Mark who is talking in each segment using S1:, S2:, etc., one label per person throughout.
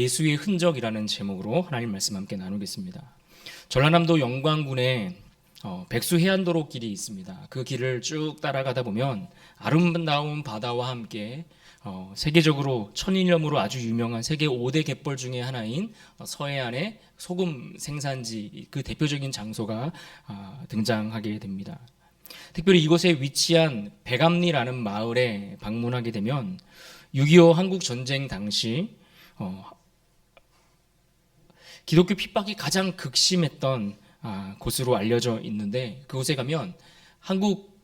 S1: 예수의 흔적이라는 제목으로 하나님 말씀 함께 나누겠습니다. 전라남도 영광군에 백수 해안도로 길이 있습니다. 그 길을 쭉 따라가다 보면 아름다운 바다와 함께 세계적으로 천일염으로 아주 유명한 세계 5대 갯벌 중에 하나인 서해안의 소금 생산지, 그 대표적인 장소가 등장하게 됩니다. 특별히 이곳에 위치한 백암리라는 마을에 방문하게 되면 6.25 한국 전쟁 당시 기독교 핍박이 가장 극심했던 곳으로 알려져 있는데, 그곳에 가면 한국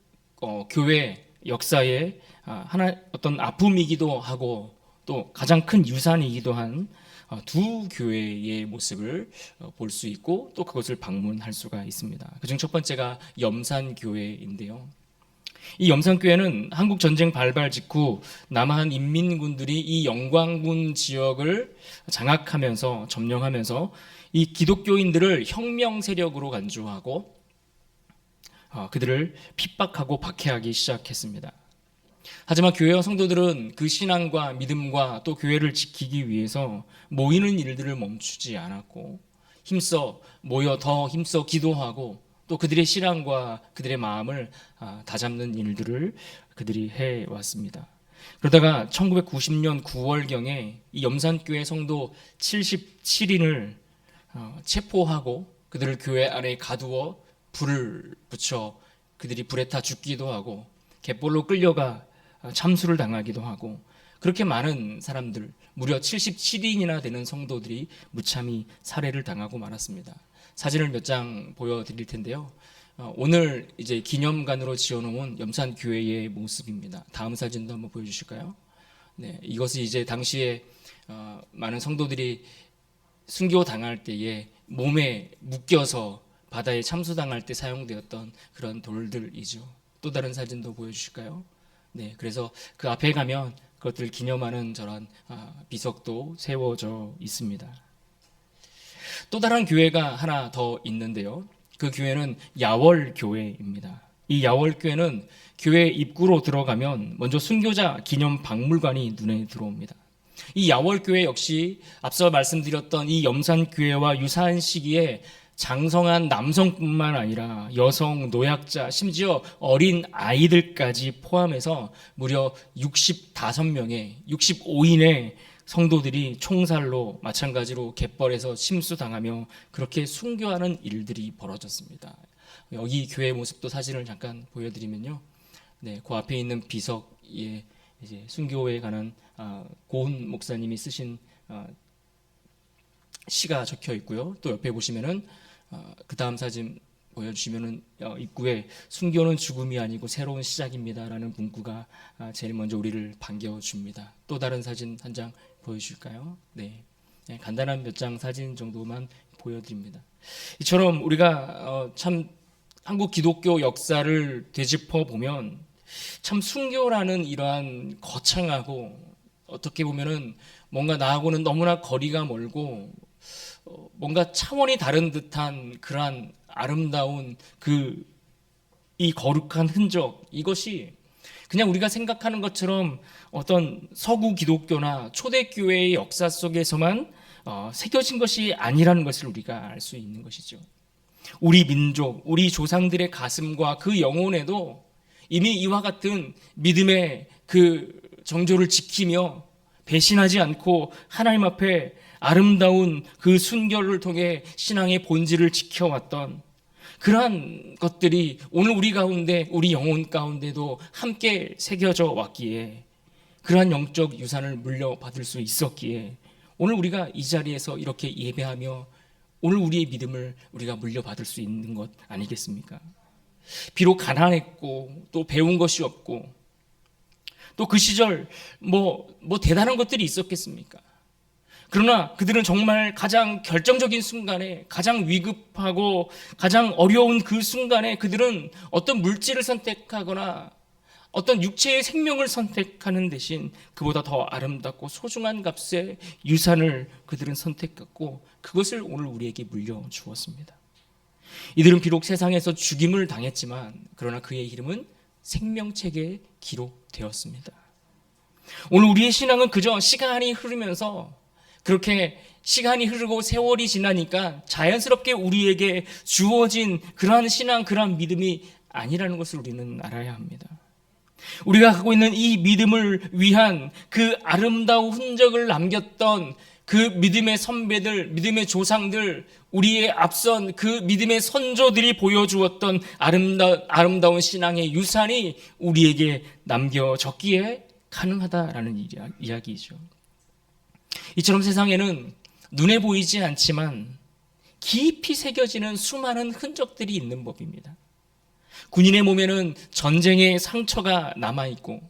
S1: 교회 역사의 어떤 아픔이기도 하고 또 가장 큰 유산이기도 한 두 교회의 모습을 볼 수 있고 또 그것을 방문할 수가 있습니다. 그중 첫 번째가 염산교회인데요. 이 염산교회는 한국 전쟁 발발 직후 남한 인민군들이 이 영광군 지역을 장악하면서 점령하면서 이 기독교인들을 혁명 세력으로 간주하고 그들을 핍박하고 박해하기 시작했습니다. 하지만 교회와 성도들은 그 신앙과 믿음과 또 교회를 지키기 위해서 모이는 일들을 멈추지 않았고 더 힘써 기도하고 또 그들의 신앙과 그들의 마음을 다잡는 일들을 그들이 해왔습니다. 그러다가 1990년 9월경에 이 염산교회 성도 77인을 체포하고 그들을 교회 안에 가두어 불을 붙여 그들이 불에 타 죽기도 하고 갯벌로 끌려가 참수를 당하기도 하고, 그렇게 많은 사람들, 무려 77인이나 되는 성도들이 무참히 살해를 당하고 말았습니다. 사진을 몇 장 보여드릴 텐데요. 오늘 이제 기념관으로 지어놓은 염산교회의 모습입니다. 다음 사진도 한번 보여주실까요? 네, 이것이 이제 당시에 많은 성도들이 순교 당할 때에 몸에 묶여서 바다에 참수당할 때 사용되었던 그런 돌들이죠. 또 다른 사진도 보여주실까요? 네, 그래서 그 앞에 가면 그것들을 기념하는 저런 비석도 세워져 있습니다. 또 다른 교회가 하나 더 있는데요. 그 교회는 야월교회입니다. 이 야월교회는 교회 입구로 들어가면 먼저 순교자 기념 박물관이 눈에 들어옵니다. 이 야월교회 역시 앞서 말씀드렸던 이 염산교회와 유사한 시기에 장성한 남성뿐만 아니라 여성, 노약자, 심지어 어린 아이들까지 포함해서 무려 65명의 65인의 성도들이 총살로 마찬가지로 갯벌에서 침수당하며 그렇게 순교하는 일들이 벌어졌습니다. 여기 교회 모습도 사진을 잠깐 보여드리면요. 네, 그 앞에 있는 비석에 이제 순교에 관한 고은 목사님이 쓰신 시가 적혀 있고요. 또 옆에 보시면은 그 다음 사진 보여주시면은 입구에 순교는 죽음이 아니고 새로운 시작입니다라는 문구가 제일 먼저 우리를 반겨줍니다. 또 다른 사진 한 장 보여주실까요? 네, 간단한 몇 장 사진 정도만 보여드립니다. 이처럼 우리가 참 한국 기독교 역사를 되짚어 보면 참 순교라는 이러한 거창하고 어떻게 보면은 뭔가 나하고는 너무나 거리가 멀고 뭔가 차원이 다른 듯한 그러한 아름다운 이 거룩한 흔적, 이것이 그냥 우리가 생각하는 것처럼 어떤 서구 기독교나 초대교회의 역사 속에서만 새겨진 것이 아니라는 것을 우리가 알 수 있는 것이죠. 우리 민족, 우리 조상들의 가슴과 그 영혼에도 이미 이와 같은 믿음의 그 정조를 지키며 배신하지 않고 하나님 앞에 아름다운 그 순결을 통해 신앙의 본질을 지켜왔던 그러한 것들이 오늘 우리 가운데, 우리 영혼 가운데도 함께 새겨져 왔기에, 그러한 영적 유산을 물려받을 수 있었기에 오늘 우리가 이 자리에서 이렇게 예배하며 오늘 우리의 믿음을 우리가 물려받을 수 있는 것 아니겠습니까? 비록 가난했고 또 배운 것이 없고 또 그 시절 뭐 대단한 것들이 있었겠습니까? 그러나 그들은 정말 가장 결정적인 순간에, 가장 위급하고 가장 어려운 그 순간에 그들은 어떤 물질을 선택하거나 어떤 육체의 생명을 선택하는 대신 그보다 더 아름답고 소중한 값의 유산을 그들은 선택했고 그것을 오늘 우리에게 물려주었습니다. 이들은 비록 세상에서 죽임을 당했지만 그러나 그의 이름은 생명책에 기록되었습니다. 오늘 우리의 신앙은 그저 시간이 흐르면서 그렇게 시간이 흐르고 세월이 지나니까 자연스럽게 우리에게 주어진 그러한 신앙, 그러한 믿음이 아니라는 것을 우리는 알아야 합니다. 우리가 갖고 있는 이 믿음을 위한 그 아름다운 흔적을 남겼던 그 믿음의 선배들, 믿음의 조상들, 우리의 앞선 그 믿음의 선조들이 보여주었던 아름다운 신앙의 유산이 우리에게 남겨졌기에 가능하다라는 이야기이죠. 이처럼 세상에는 눈에 보이지 않지만 깊이 새겨지는 수많은 흔적들이 있는 법입니다. 군인의 몸에는 전쟁의 상처가 남아있고,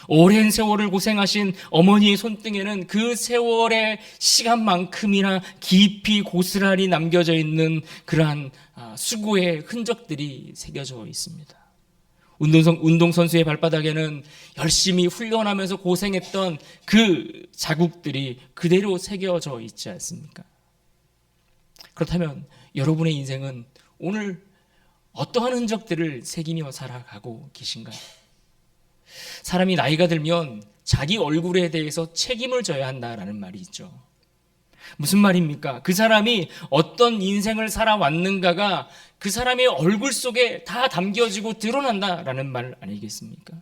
S1: 오랜 세월을 고생하신 어머니의 손등에는 그 세월의 시간만큼이나 깊이 고스란히 남겨져 있는 그러한 수고의 흔적들이 새겨져 있습니다. 운동선수의 발바닥에는 열심히 훈련하면서 고생했던 그 자국들이 그대로 새겨져 있지 않습니까? 그렇다면 여러분의 인생은 오늘 어떠한 흔적들을 새기며 살아가고 계신가요? 사람이 나이가 들면 자기 얼굴에 대해서 책임을 져야 한다라는 말이 있죠. 무슨 말입니까? 그 사람이 어떤 인생을 살아왔는가가 그 사람의 얼굴 속에 다 담겨지고 드러난다라는 말 아니겠습니까?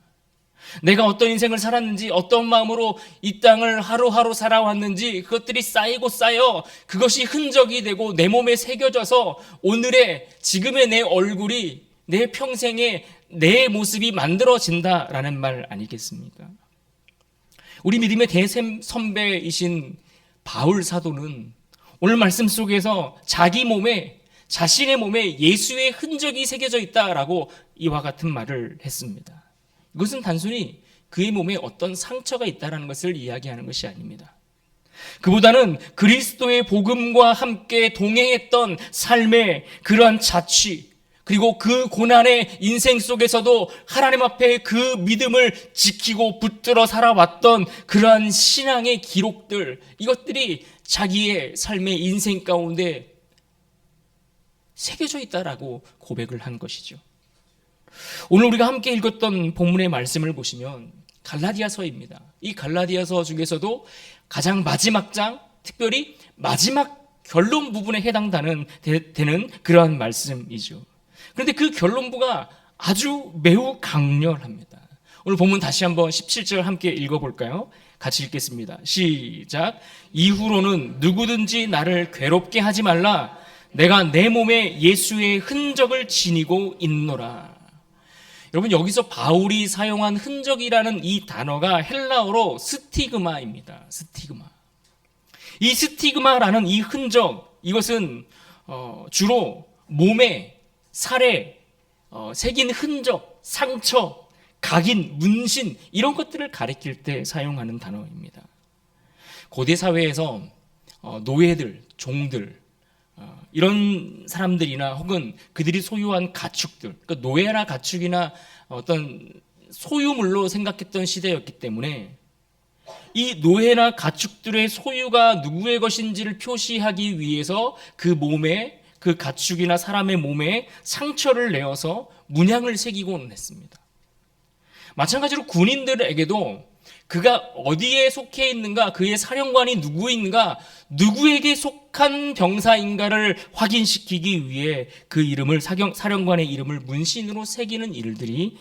S1: 내가 어떤 인생을 살았는지, 어떤 마음으로 이 땅을 하루하루 살아왔는지 그것들이 쌓이고 쌓여 그것이 흔적이 되고 내 몸에 새겨져서 오늘의 지금의 내 얼굴이 내 평생에 내 모습이 만들어진다라는 말 아니겠습니까? 우리 믿음의 대선배이신 바울 사도는 오늘 말씀 속에서 자신의 몸에 예수의 흔적이 새겨져 있다라고 이와 같은 말을 했습니다. 이것은 단순히 그의 몸에 어떤 상처가 있다는 것을 이야기하는 것이 아닙니다. 그보다는 그리스도의 복음과 함께 동행했던 삶의 그러한 자취, 그리고 그 고난의 인생 속에서도 하나님 앞에 그 믿음을 지키고 붙들어 살아왔던 그러한 신앙의 기록들, 이것들이 자기의 삶의 인생 가운데 새겨져 있다라고 고백을 한 것이죠. 오늘 우리가 함께 읽었던 본문의 말씀을 보시면 갈라디아서입니다. 이 갈라디아서 중에서도 가장 마지막 장, 특별히 마지막 결론 부분에 해당되는 그러한 말씀이죠. 그런데 그 결론부가 아주 매우 강렬합니다. 오늘 본문 다시 한번 17절 함께 읽어볼까요? 같이 읽겠습니다. 시작. 이후로는 누구든지 나를 괴롭게 하지 말라. 내가 내 몸에 예수의 흔적을 지니고 있노라. 여러분, 여기서 바울이 사용한 흔적이라는 이 단어가 헬라어로 스티그마입니다. 스티그마. 이 스티그마라는 이 흔적, 이것은 주로 몸에 살에 새긴 흔적, 상처, 각인, 문신 이런 것들을 가리킬 때 사용하는 단어입니다. 고대 사회에서 노예들, 종들 이런 사람들이나 혹은 그들이 소유한 가축들, 그러니까 노예나 가축이나 어떤 소유물로 생각했던 시대였기 때문에 이 노예나 가축들의 소유가 누구의 것인지를 표시하기 위해서 그 몸에, 그 가축이나 사람의 몸에 상처를 내어서 문양을 새기곤 했습니다. 마찬가지로 군인들에게도 그가 어디에 속해 있는가, 그의 사령관이 누구인가, 누구에게 속한 병사인가를 확인시키기 위해 그 이름을, 사령관의 이름을 문신으로 새기는 일들이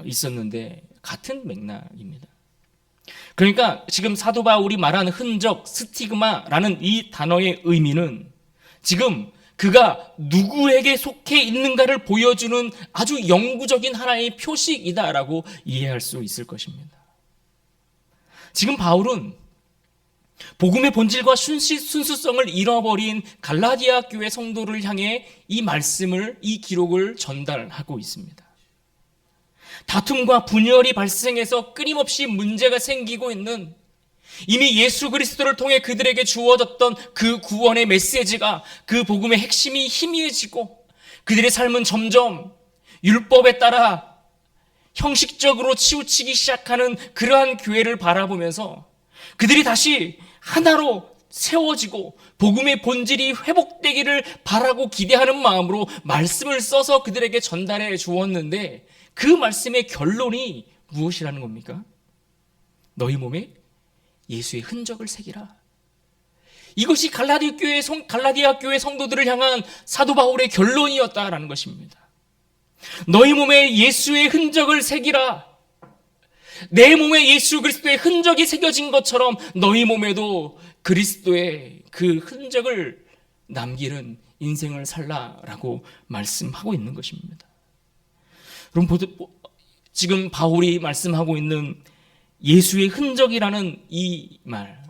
S1: 있었는데 같은 맥락입니다. 그러니까 지금 사도 바울이 말한 흔적, 스티그마라는 이 단어의 의미는 지금 그가 누구에게 속해 있는가를 보여주는 아주 영구적인 하나의 표식이다라고 이해할 수 있을 것입니다. 지금 바울은 복음의 본질과 순수성을 잃어버린 갈라디아 교회 성도를 향해 이 말씀을, 이 기록을 전달하고 있습니다. 다툼과 분열이 발생해서 끊임없이 문제가 생기고 있는, 이미 예수 그리스도를 통해 그들에게 주어졌던 그 구원의 메시지가, 그 복음의 핵심이 희미해지고 그들의 삶은 점점 율법에 따라 형식적으로 치우치기 시작하는 그러한 교회를 바라보면서 그들이 다시 하나로 세워지고 복음의 본질이 회복되기를 바라고 기대하는 마음으로 말씀을 써서 그들에게 전달해 주었는데, 그 말씀의 결론이 무엇이라는 겁니까? 너희 몸에 예수의 흔적을 새기라. 이것이 갈라디아 교회 성도들을 향한 사도 바울의 결론이었다라는 것입니다. 너희 몸에 예수의 흔적을 새기라. 내 몸에 예수 그리스도의 흔적이 새겨진 것처럼 너희 몸에도 그리스도의 그 흔적을 남기는 인생을 살라라고 말씀하고 있는 것입니다. 그럼 지금 바울이 말씀하고 있는 예수의 흔적이라는 이 말,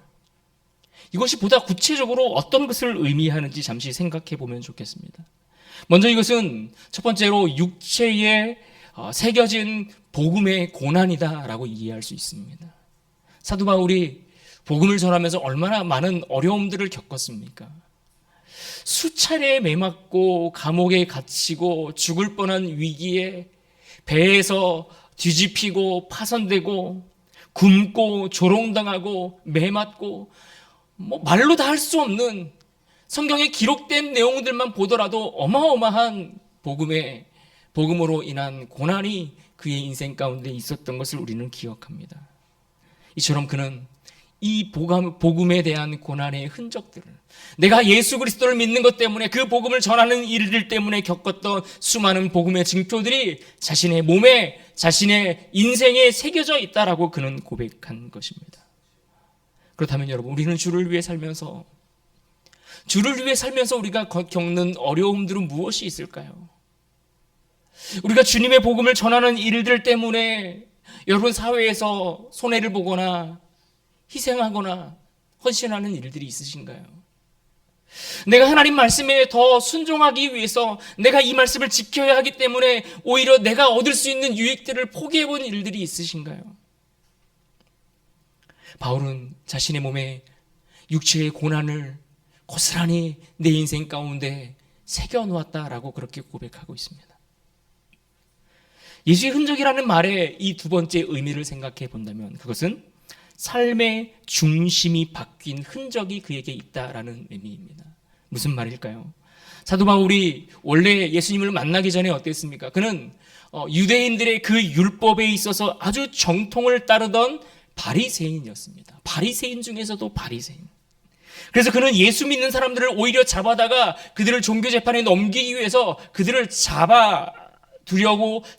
S1: 이것이 보다 구체적으로 어떤 것을 의미하는지 잠시 생각해 보면 좋겠습니다. 먼저 이것은 첫 번째로 육체에 새겨진 복음의 고난이다라고 이해할 수 있습니다. 사도 바울이 복음을 전하면서 얼마나 많은 어려움들을 겪었습니까? 수차례 매맞고 감옥에 갇히고 죽을 뻔한 위기에 배에서 뒤집히고 파손되고 굶고 조롱당하고 매맞고 말로 다 할 수 없는 성경에 기록된 내용들만 보더라도 어마어마한 복음으로 인한 고난이 그의 인생 가운데 있었던 것을 우리는 기억합니다. 이처럼 그는 이 복음에 대한 고난의 흔적들을, 내가 예수 그리스도를 믿는 것 때문에 그 복음을 전하는 일들 때문에 겪었던 수많은 복음의 증표들이 자신의 몸에, 자신의 인생에 새겨져 있다라고 그는 고백한 것입니다. 그렇다면 여러분, 우리는 주를 위해 살면서 우리가 겪는 어려움들은 무엇이 있을까요? 우리가 주님의 복음을 전하는 일들 때문에 여러분 사회에서 손해를 보거나 희생하거나 헌신하는 일들이 있으신가요? 내가 하나님 말씀에 더 순종하기 위해서 내가 이 말씀을 지켜야 하기 때문에 오히려 내가 얻을 수 있는 유익들을 포기해본 일들이 있으신가요? 바울은 자신의 몸에 육체의 고난을 고스란히 내 인생 가운데 새겨놓았다라고 그렇게 고백하고 있습니다. 예수의 흔적이라는 말의 이 두 번째 의미를 생각해 본다면 그것은 삶의 중심이 바뀐 흔적이 그에게 있다라는 의미입니다. 무슨 말일까요? 사도 바울이 원래 예수님을 만나기 전에 어땠습니까? 그는 유대인들의 그 율법에 있어서 아주 정통을 따르던 바리새인이었습니다. 바리새인 중에서도 바리새인. 그래서 그는 예수 믿는 사람들을 오히려 잡아다가 그들을 종교 재판에 넘기기 위해서 그들을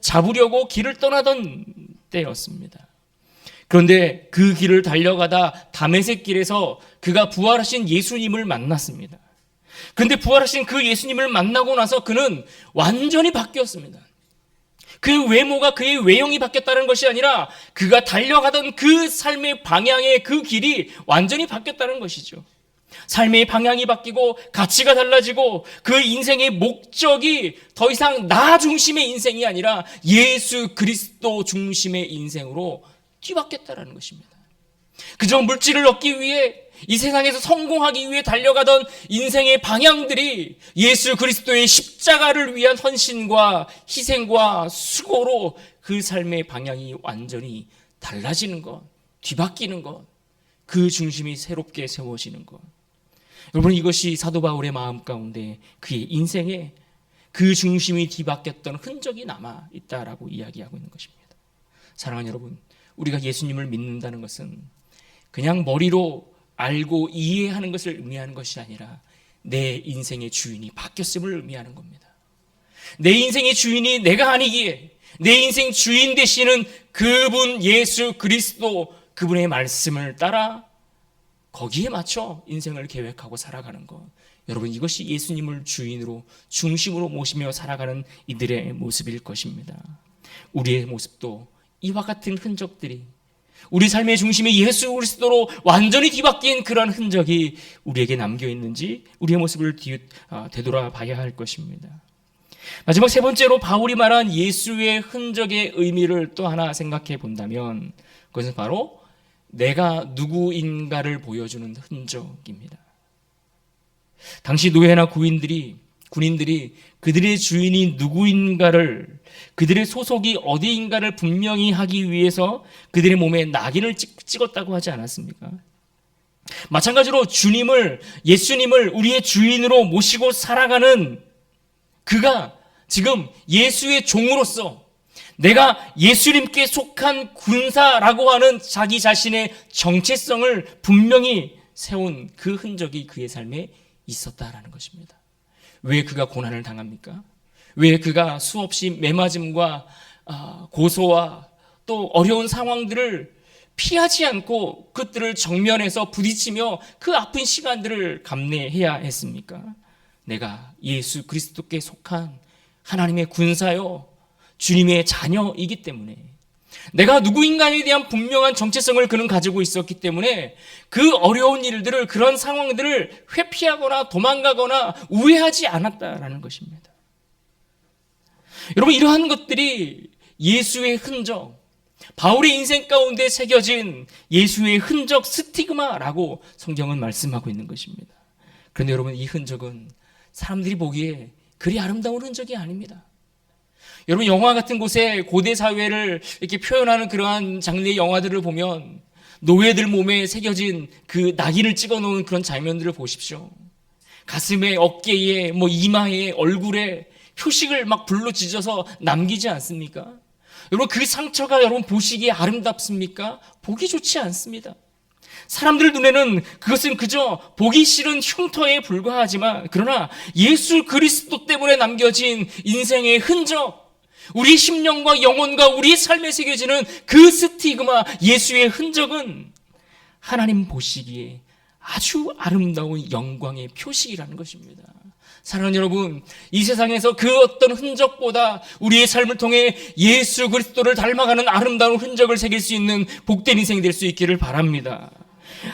S1: 잡으려고 길을 떠나던 때였습니다. 그런데 그 길을 달려가다 다메섹 길에서 그가 부활하신 예수님을 만났습니다. 그런데 부활하신 그 예수님을 만나고 나서 그는 완전히 바뀌었습니다. 그 외모가, 그의 외형이 바뀌었다는 것이 아니라 그가 달려가던 그 삶의 방향의 그 길이 완전히 바뀌었다는 것이죠. 삶의 방향이 바뀌고 가치가 달라지고 그 인생의 목적이 더 이상 나 중심의 인생이 아니라 예수 그리스도 중심의 인생으로 뒤바뀌었다는 것입니다. 그저 물질을 얻기 위해 이 세상에서 성공하기 위해 달려가던 인생의 방향들이 예수 그리스도의 십자가를 위한 헌신과 희생과 수고로 그 삶의 방향이 완전히 달라지는 것, 뒤바뀌는 것, 그 중심이 새롭게 세워지는 것. 여러분, 이것이 사도 바울의 마음 가운데 그의 인생에 그 중심이 뒤바뀌었던 흔적이 남아 있다라고 이야기하고 있는 것입니다. 사랑하는 여러분, 우리가 예수님을 믿는다는 것은 그냥 머리로 알고 이해하는 것을 의미하는 것이 아니라 내 인생의 주인이 바뀌었음을 의미하는 겁니다. 내 인생의 주인이 내가 아니기에 내 인생 주인 되시는 그분 예수 그리스도, 그분의 말씀을 따라 거기에 맞춰 인생을 계획하고 살아가는 것. 여러분, 이것이 예수님을 주인으로 중심으로 모시며 살아가는 이들의 모습일 것입니다. 우리의 모습도 이와 같은 흔적들이, 우리 삶의 중심이 예수 그리스도로 완전히 뒤바뀐 그런 흔적이 우리에게 남겨있는지 우리의 모습을 되돌아봐야 할 것입니다. 마지막 세 번째로 바울이 말한 예수의 흔적의 의미를 또 하나 생각해 본다면 그것은 바로 내가 누구인가를 보여주는 흔적입니다. 당시 노예나 군인들이 그들의 주인이 누구인가를, 그들의 소속이 어디인가를 분명히 하기 위해서 그들의 몸에 낙인을 찍었다고 하지 않았습니까? 마찬가지로 예수님을 우리의 주인으로 모시고 살아가는 그가 지금 예수의 종으로서 내가 예수님께 속한 군사라고 하는 자기 자신의 정체성을 분명히 세운 그 흔적이 그의 삶에 있었다라는 것입니다. 왜 그가 고난을 당합니까? 왜 그가 수없이 매맞음과 고소와 또 어려운 상황들을 피하지 않고 그것들을 정면에서 부딪히며 그 아픈 시간들을 감내해야 했습니까? 내가 예수 그리스도께 속한 하나님의 군사요 주님의 자녀이기 때문에, 내가 누구인가에 대한 분명한 정체성을 그는 가지고 있었기 때문에 그 어려운 일들을, 그런 상황들을 회피하거나 도망가거나 우회하지 않았다라는 것입니다. 여러분, 이러한 것들이 예수의 흔적, 바울의 인생 가운데 새겨진 예수의 흔적, 스티그마라고 성경은 말씀하고 있는 것입니다. 그런데 여러분, 이 흔적은 사람들이 보기에 그리 아름다운 흔적이 아닙니다. 여러분, 영화 같은 곳에 고대 사회를 이렇게 표현하는 그러한 장르의 영화들을 보면 노예들 몸에 새겨진 그 낙인을 찍어 놓은 그런 장면들을 보십시오. 가슴에, 어깨에, 이마에, 얼굴에 표식을 막 불로 찢어서 남기지 않습니까? 여러분, 그 상처가 여러분 보시기에 아름답습니까? 보기 좋지 않습니다. 사람들 눈에는 그것은 그저 보기 싫은 흉터에 불과하지만, 그러나 예수 그리스도 때문에 남겨진 인생의 흔적, 우리 심령과 영혼과 우리의 삶에 새겨지는 그 스티그마, 예수의 흔적은 하나님 보시기에 아주 아름다운 영광의 표식이라는 것입니다. 사랑하는 여러분, 이 세상에서 그 어떤 흔적보다 우리의 삶을 통해 예수 그리스도를 닮아가는 아름다운 흔적을 새길 수 있는 복된 인생이 될 수 있기를 바랍니다.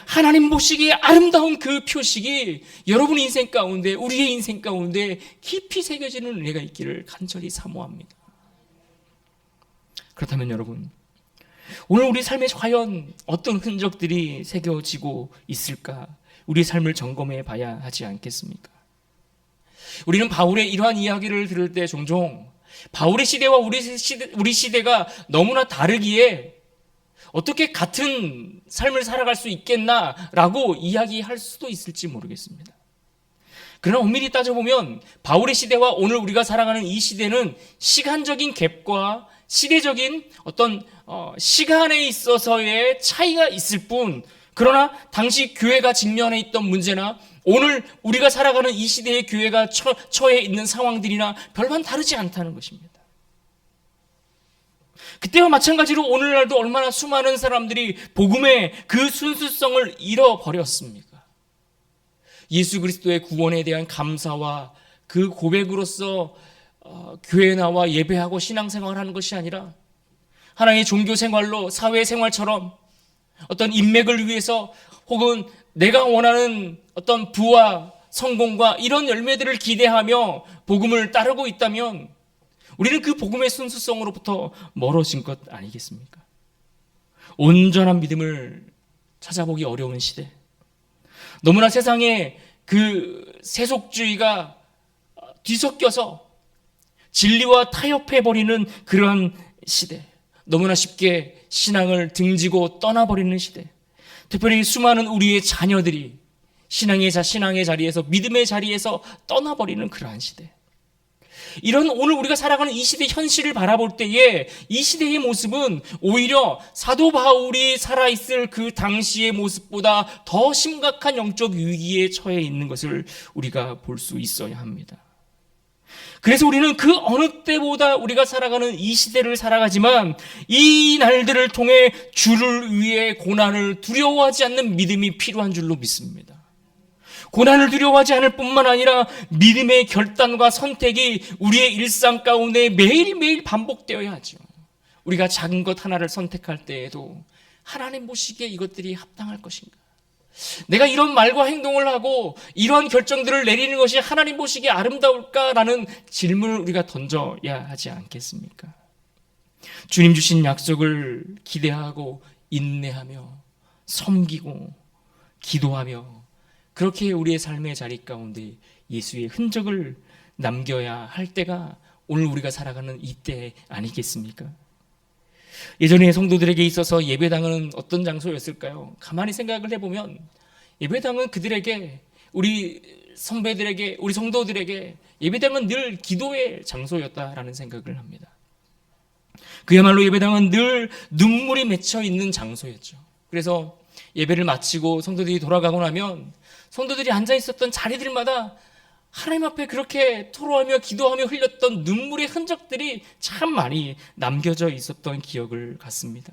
S1: 하나님 보시기에 아름다운 그 표식이 여러분 인생 가운데, 우리의 인생 가운데 깊이 새겨지는 은혜가 있기를 간절히 사모합니다. 그렇다면 여러분, 오늘 우리 삶에 과연 어떤 흔적들이 새겨지고 있을까? 우리 삶을 점검해 봐야 하지 않겠습니까? 우리는 바울의 이러한 이야기를 들을 때 종종 바울의 시대와 우리 시대가 너무나 다르기에 어떻게 같은 삶을 살아갈 수 있겠나라고 이야기할 수도 있을지 모르겠습니다. 그러나 엄밀히 따져보면 바울의 시대와 오늘 우리가 살아가는 이 시대는 시간적인 갭과 시대적인 어떤 시간에 있어서의 차이가 있을 뿐, 그러나 당시 교회가 직면해 있던 문제나 오늘 우리가 살아가는 이 시대의 교회가 처해 있는 상황들이나 별반 다르지 않다는 것입니다. 그때와 마찬가지로 오늘날도 얼마나 수많은 사람들이 복음의 그 순수성을 잃어버렸습니까? 예수 그리스도의 구원에 대한 감사와 그 고백으로서 교회에 나와 예배하고 신앙생활을 하는 것이 아니라 하나의 종교생활로 사회생활처럼 어떤 인맥을 위해서 혹은 내가 원하는 어떤 부와 성공과 이런 열매들을 기대하며 복음을 따르고 있다면 우리는 그 복음의 순수성으로부터 멀어진 것 아니겠습니까? 온전한 믿음을 찾아보기 어려운 시대, 너무나 세상에 그 세속주의가 뒤섞여서 진리와 타협해버리는 그러한 시대, 너무나 쉽게 신앙을 등지고 떠나버리는 시대, 특별히 수많은 우리의 자녀들이 신앙의 자리에서, 믿음의 자리에서 떠나버리는 그러한 시대, 이런 오늘 우리가 살아가는 이 시대 현실을 바라볼 때에 이 시대의 모습은 오히려 사도 바울이 살아있을 그 당시의 모습보다 더 심각한 영적 위기에 처해 있는 것을 우리가 볼 수 있어야 합니다. 그래서 우리는 그 어느 때보다 우리가 살아가는 이 시대를 살아가지만 이 날들을 통해 주를 위해 고난을 두려워하지 않는 믿음이 필요한 줄로 믿습니다. 고난을 두려워하지 않을 뿐만 아니라 믿음의 결단과 선택이 우리의 일상 가운데 매일매일 반복되어야 하죠. 우리가 작은 것 하나를 선택할 때에도 하나님 보시기에 이것들이 합당할 것인가? 내가 이런 말과 행동을 하고 이러한 결정들을 내리는 것이 하나님 보시기에 아름다울까라는 질문을 우리가 던져야 하지 않겠습니까? 주님 주신 약속을 기대하고 인내하며 섬기고 기도하며 그렇게 우리의 삶의 자리 가운데 예수의 흔적을 남겨야 할 때가 오늘 우리가 살아가는 이때 아니겠습니까? 예전에 성도들에게 있어서 예배당은 어떤 장소였을까요? 가만히 생각을 해보면 예배당은 그들에게, 우리 선배들에게, 우리 성도들에게 예배당은 늘 기도의 장소였다라는 생각을 합니다. 그야말로 예배당은 늘 눈물이 맺혀 있는 장소였죠. 그래서 예배를 마치고 성도들이 돌아가고 나면 성도들이 앉아 있었던 자리들마다 하나님 앞에 그렇게 토로하며 기도하며 흘렸던 눈물의 흔적들이 참 많이 남겨져 있었던 기억을 갖습니다.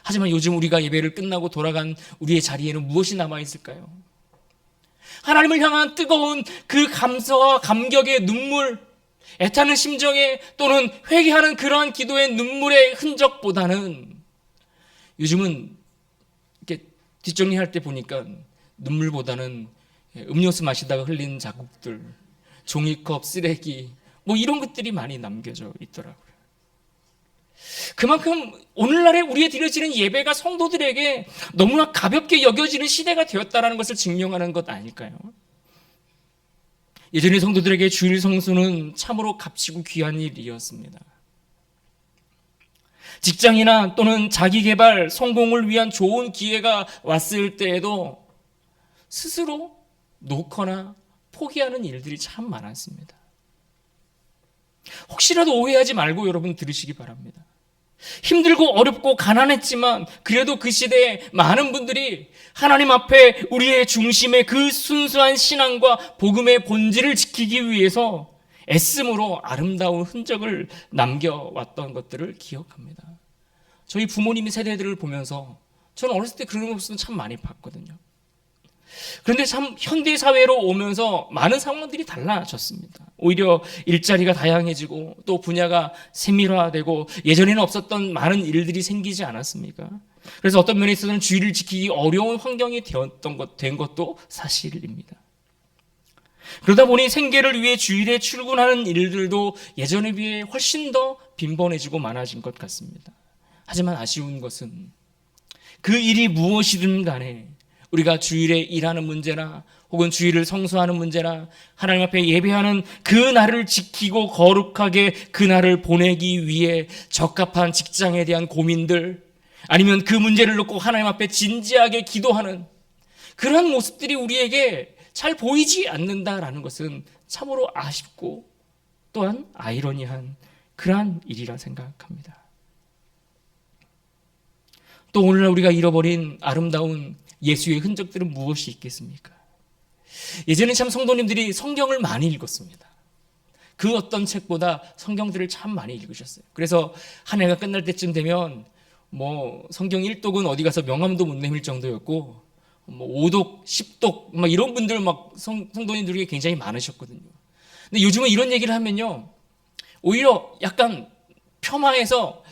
S1: 하지만 요즘 우리가 예배를 끝나고 돌아간 우리의 자리에는 무엇이 남아있을까요? 하나님을 향한 뜨거운 그 감사와 감격의 눈물, 애타는 심정에 또는 회개하는 그러한 기도의 눈물의 흔적보다는 요즘은 이렇게 뒷정리할 때 보니까 눈물보다는 음료수 마시다가 흘린 자국들, 종이컵, 쓰레기 뭐 이런 것들이 많이 남겨져 있더라고요. 그만큼 오늘날에 우리에 드려지는 예배가 성도들에게 너무나 가볍게 여겨지는 시대가 되었다는 것을 증명하는 것 아닐까요? 예전에 성도들에게 주일 성수는 참으로 값지고 귀한 일이었습니다. 직장이나 또는 자기개발, 성공을 위한 좋은 기회가 왔을 때에도 스스로 놓거나 포기하는 일들이 참 많았습니다. 혹시라도 오해하지 말고 여러분 들으시기 바랍니다. 힘들고 어렵고 가난했지만 그래도 그 시대에 많은 분들이 하나님 앞에 우리의 중심의 그 순수한 신앙과 복음의 본질을 지키기 위해서 애씀으로 아름다운 흔적을 남겨왔던 것들을 기억합니다. 저희 부모님의 세대들을 보면서 저는 어렸을 때 그런 모습은 참 많이 봤거든요. 그런데 참 현대 사회로 오면서 많은 상황들이 달라졌습니다. 오히려 일자리가 다양해지고 또 분야가 세밀화되고 예전에는 없었던 많은 일들이 생기지 않았습니까? 그래서 어떤 면에 있어서는 주의를 지키기 어려운 환경이 된 것도 사실입니다. 그러다 보니 생계를 위해 주일에 출근하는 일들도 예전에 비해 훨씬 더 빈번해지고 많아진 것 같습니다. 하지만 아쉬운 것은 그 일이 무엇이든 간에 우리가 주일에 일하는 문제나 혹은 주일을 성수하는 문제나 하나님 앞에 예배하는 그 날을 지키고 거룩하게 그 날을 보내기 위해 적합한 직장에 대한 고민들, 아니면 그 문제를 놓고 하나님 앞에 진지하게 기도하는 그런 모습들이 우리에게 잘 보이지 않는다라는 것은 참으로 아쉽고 또한 아이러니한 그러한 일이라 생각합니다. 또 오늘날 우리가 잃어버린 아름다운 예수의 흔적들은 무엇이 있겠습니까? 예전에 참 성도님들이 성경을 많이 읽었습니다. 그 어떤 책보다 성경들을 참 많이 읽으셨어요. 그래서 한 해가 끝날 때쯤 되면 뭐 성경 1독은 어디 가서 명함도 못 내밀 정도였고 뭐 5독, 10독 막 이런 분들 막 성도님들이 굉장히 많으셨거든요. 근데 요즘은 이런 얘기를 하면요, 오히려 약간 폄하해서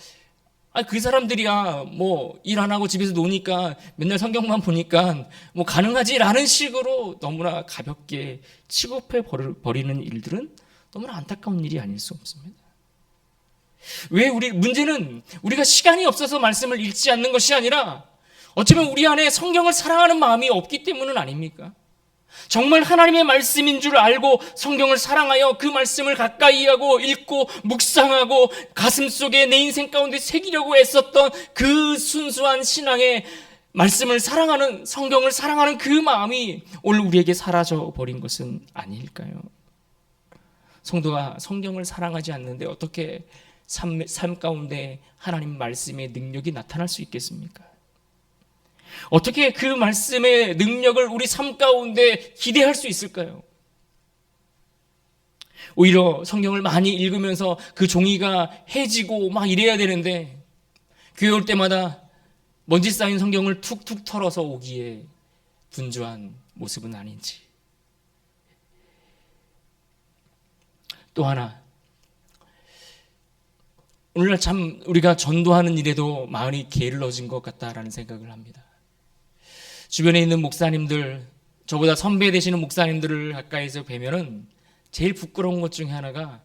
S1: 그 사람들이야 뭐 일 안 하고 집에서 노니까 맨날 성경만 보니까 뭐 가능하지라는 식으로 너무나 가볍게 취급해 버리는 일들은 너무나 안타까운 일이 아닐 수 없습니다. 왜 문제는 우리가 시간이 없어서 말씀을 읽지 않는 것이 아니라 어쩌면 우리 안에 성경을 사랑하는 마음이 없기 때문은 아닙니까? 정말 하나님의 말씀인 줄 알고 성경을 사랑하여 그 말씀을 가까이 하고 읽고 묵상하고 가슴속에 내 인생 가운데 새기려고 애썼던 그 순수한 신앙의 말씀을 사랑하는, 성경을 사랑하는 그 마음이 오늘 우리에게 사라져 버린 것은 아닐까요? 성도가 성경을 사랑하지 않는데 어떻게 삶 가운데 하나님 말씀의 능력이 나타날 수 있겠습니까? 어떻게 그 말씀의 능력을 우리 삶 가운데 기대할 수 있을까요? 오히려 성경을 많이 읽으면서 그 종이가 해지고 막 이래야 되는데 교회 올 때마다 먼지 쌓인 성경을 툭툭 털어서 오기에 분주한 모습은 아닌지. 또 하나, 오늘날 참 우리가 전도하는 일에도 마음이 게을러진 것 같다라는 생각을 합니다. 주변에 있는 목사님들, 저보다 선배 되시는 목사님들을 가까이서 뵈면은 제일 부끄러운 것 중에 하나가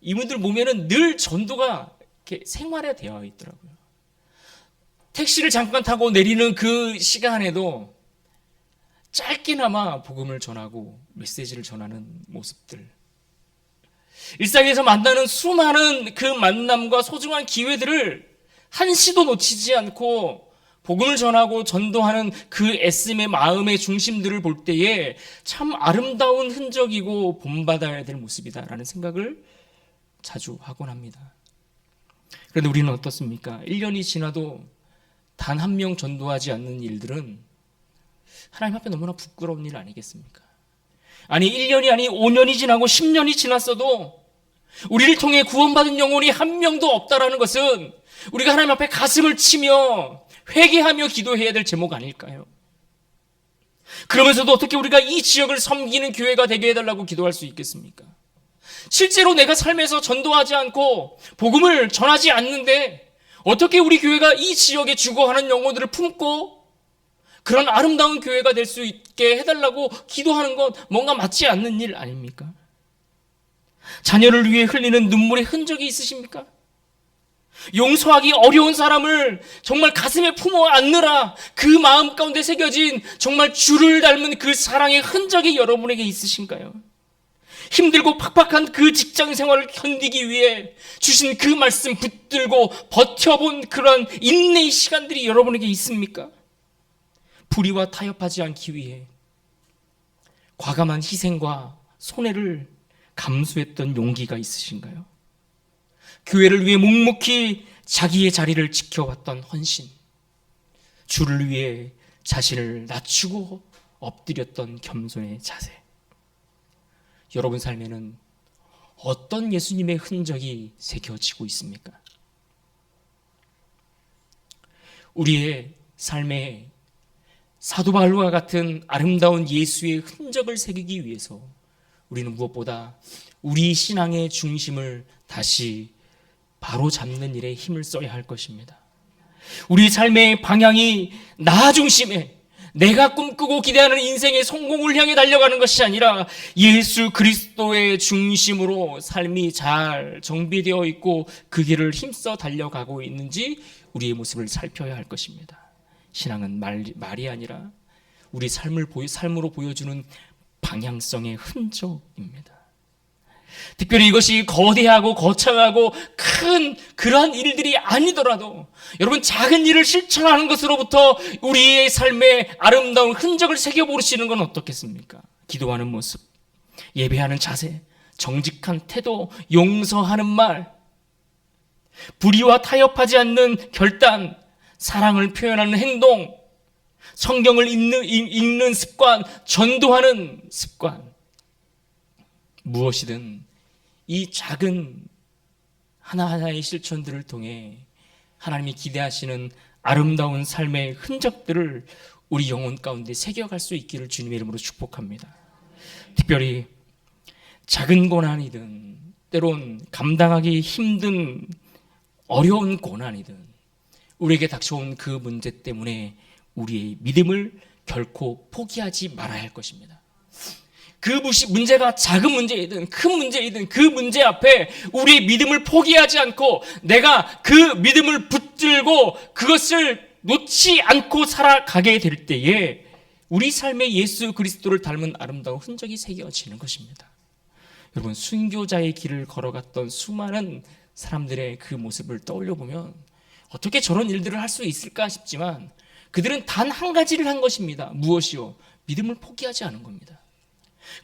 S1: 이분들 보면은 늘 전도가 이렇게 생활화되어 있더라고요. 택시를 잠깐 타고 내리는 그 시간에도 짧게나마 복음을 전하고 메시지를 전하는 모습들. 일상에서 만나는 수많은 그 만남과 소중한 기회들을 한시도 놓치지 않고 복음을 전하고 전도하는 그 애씀의 마음의 중심들을 볼 때에 참 아름다운 흔적이고 본받아야 될 모습이다라는 생각을 자주 하곤 합니다. 그런데 우리는 어떻습니까? 1년이 지나도 단 한 명 전도하지 않는 일들은 하나님 앞에 너무나 부끄러운 일 아니겠습니까? 아니 1년이 아니 5년이 지나고 10년이 지났어도 우리를 통해 구원받은 영혼이 한 명도 없다라는 것은 우리가 하나님 앞에 가슴을 치며 회개하며 기도해야 될 제목 아닐까요? 그러면서도 어떻게 우리가 이 지역을 섬기는 교회가 되게 해달라고 기도할 수 있겠습니까? 실제로 내가 삶에서 전도하지 않고 복음을 전하지 않는데 어떻게 우리 교회가 이 지역에 죽어가는 영혼들을 품고 그런 아름다운 교회가 될 수 있게 해달라고 기도하는 건 뭔가 맞지 않는 일 아닙니까? 자녀를 위해 흘리는 눈물의 흔적이 있으십니까? 용서하기 어려운 사람을 정말 가슴에 품어 안느라 그 마음 가운데 새겨진 정말 주를 닮은 그 사랑의 흔적이 여러분에게 있으신가요? 힘들고 팍팍한 그 직장 생활을 견디기 위해 주신 그 말씀 붙들고 버텨본 그런 인내의 시간들이 여러분에게 있습니까? 불의와 타협하지 않기 위해 과감한 희생과 손해를 감수했던 용기가 있으신가요? 교회를 위해 묵묵히 자기의 자리를 지켜왔던 헌신, 주를 위해 자신을 낮추고 엎드렸던 겸손의 자세. 여러분 삶에는 어떤 예수님의 흔적이 새겨지고 있습니까? 우리의 삶에 사도 바울과 같은 아름다운 예수의 흔적을 새기기 위해서 우리는 무엇보다 우리 신앙의 중심을 다시 바로 잡는 일에 힘을 써야 할 것입니다. 우리 삶의 방향이 나 중심에 내가 꿈꾸고 기대하는 인생의 성공을 향해 달려가는 것이 아니라 예수 그리스도의 중심으로 삶이 잘 정비되어 있고 그 길을 힘써 달려가고 있는지 우리의 모습을 살펴야 할 것입니다. 신앙은 말이 아니라 우리 삶으로 보여주는 방향성의 흔적입니다. 특별히 이것이 거대하고 거창하고 큰 그러한 일들이 아니더라도 여러분 작은 일을 실천하는 것으로부터 우리의 삶에 아름다운 흔적을 새겨보시는 건 어떻겠습니까? 기도하는 모습, 예배하는 자세, 정직한 태도, 용서하는 말, 불의와 타협하지 않는 결단, 사랑을 표현하는 행동, 성경을 읽는 습관, 전도하는 습관, 무엇이든 이 작은 하나하나의 실천들을 통해 하나님이 기대하시는 아름다운 삶의 흔적들을 우리 영혼 가운데 새겨갈 수 있기를 주님의 이름으로 축복합니다. 특별히 작은 고난이든 때론 감당하기 힘든 어려운 고난이든 우리에게 닥쳐온 그 문제 때문에 우리의 믿음을 결코 포기하지 말아야 할 것입니다. 그 문제가 작은 문제이든 큰 문제이든 그 문제 앞에 우리의 믿음을 포기하지 않고 내가 그 믿음을 붙들고 그것을 놓지 않고 살아가게 될 때에 우리 삶에 예수 그리스도를 닮은 아름다운 흔적이 새겨지는 것입니다. 여러분 순교자의 길을 걸어갔던 수많은 사람들의 그 모습을 떠올려 보면 어떻게 저런 일들을 할 수 있을까 싶지만 그들은 단 한 가지를 한 것입니다. 무엇이요? 믿음을 포기하지 않은 겁니다.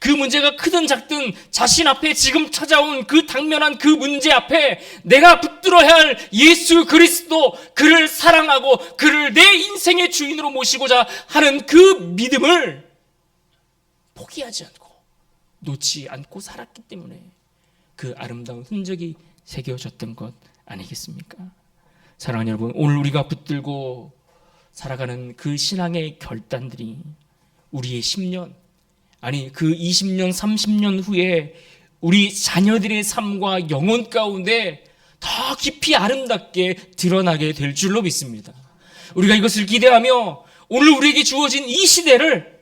S1: 그 문제가 크든 작든 자신 앞에 지금 찾아온 그 당면한 그 문제 앞에 내가 붙들어야 할 예수 그리스도, 그를 사랑하고 그를 내 인생의 주인으로 모시고자 하는 그 믿음을 포기하지 않고 놓지 않고 살았기 때문에 그 아름다운 흔적이 새겨졌던 것 아니겠습니까? 사랑하는 여러분, 오늘 우리가 붙들고 살아가는 그 신앙의 결단들이 우리의 10년, 아니 그 20년, 30년 후에 우리 자녀들의 삶과 영혼 가운데 더 깊이 아름답게 드러나게 될 줄로 믿습니다. 우리가 이것을 기대하며 오늘 우리에게 주어진 이 시대를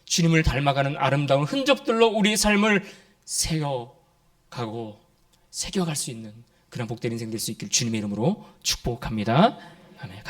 S1: 주님을 닮아가는 아름다운 흔적들로 우리의 삶을 새겨가고 새겨갈 수 있는 그런 복된 인생 될 수 있길 주님의 이름으로 축복합니다. 아멘. 같이